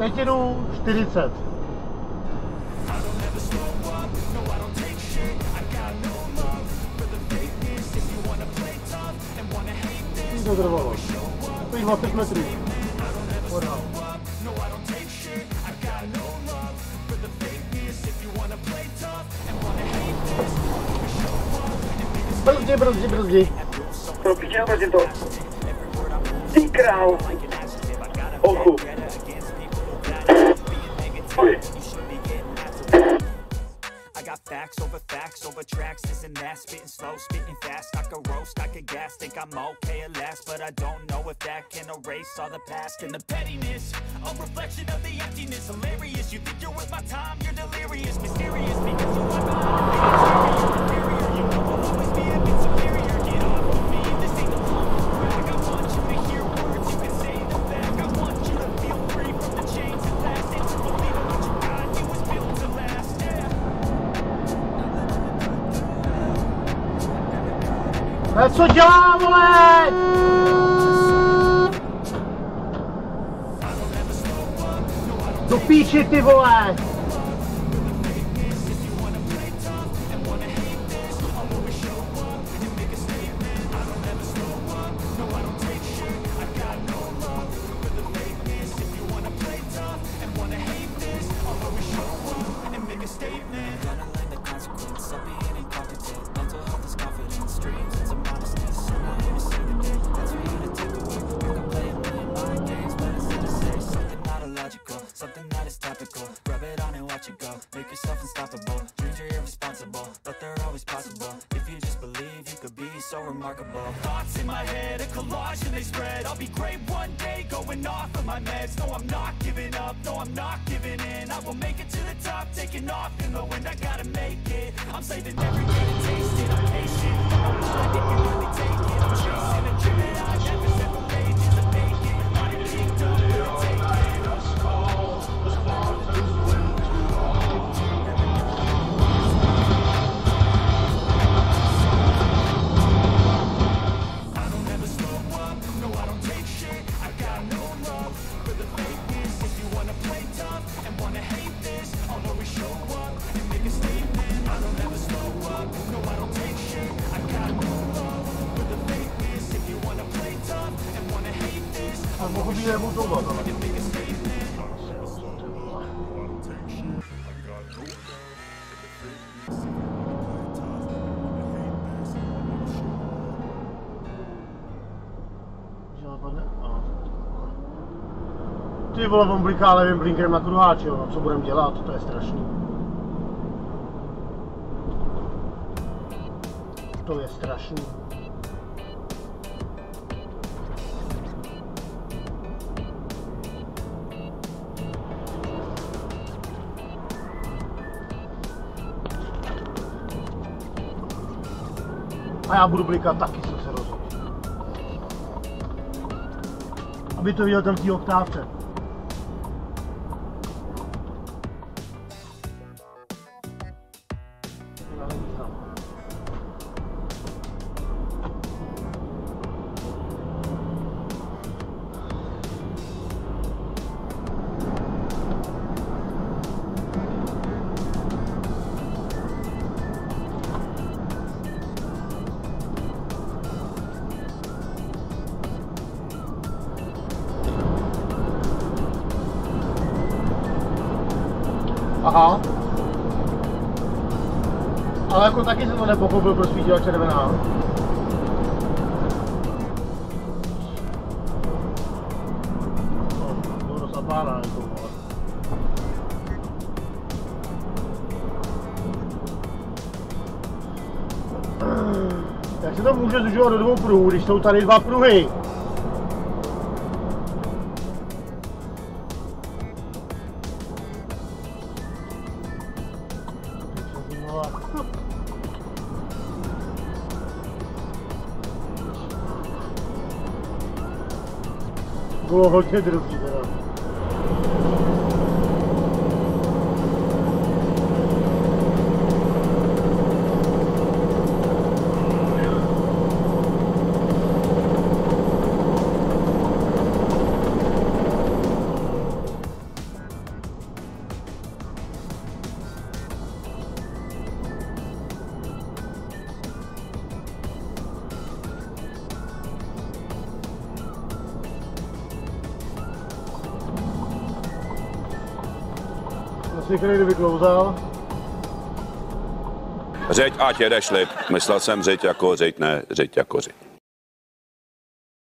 Pětinu 40. To trvalo. To je 20 metrů. Podal. Brzdi. Pro piče, nabrzdím to. Ty král. Ochu. Oj. Facts over tracks, isn't that spitting slow, spitting fast? I could roast, I could gas, think I'm okay at last, but I don't know if that can erase all the past and the pettiness. A reflection of the emptiness, hilarious. You think you're worth my time, you're delirious, mysterious because you're one behind the barrier. You know I'll always be a bit superior. Get off of me, this ain't the humble brag. I want you to hear words, you can say them back. I want you to feel free from the chains that last, and to believe in what you got, you was built to last. Yeah. Co dělá, vole? Do píči, ty vole! Something that is topical, rub it on and watch it go. Make yourself unstoppable, dreams are irresponsible, but they're always possible. If you just believe, you could be so remarkable. Thoughts in my head, a collage and they spread. I'll be great one day, going off of my meds. No, I'm not giving up, no, I'm not giving in. I will make it to the top, taking off in the wind. I gotta make it, I'm saving every day to taste it. I'm patient, I'm blind, it can really take it. I'm chasing a dream that I never separate. It's a vacant, not a kingdom, we'll take it. A mohl by rebutovat, ale... Ty vole, on bliká levým blinkrem na kruháč, jo, no co budem dělat, to je strašný. To je strašný. A já budu blikat taky, co se rozhodl. Aby to viděl tam v té oktávce. Aha. Ale jako taky jsem to nepochopil, proč svítila červená. No, to dost napáná, jako, ale... Jak se to může zužovat do dvou pruhů, když jsou tady dva pruhy? Bylo hodně drobný teda. slychaný, kdyby klouzal. Řeď, ať jede šlip. Myslel jsem řeď jako řeď, ne řeď jako řeď.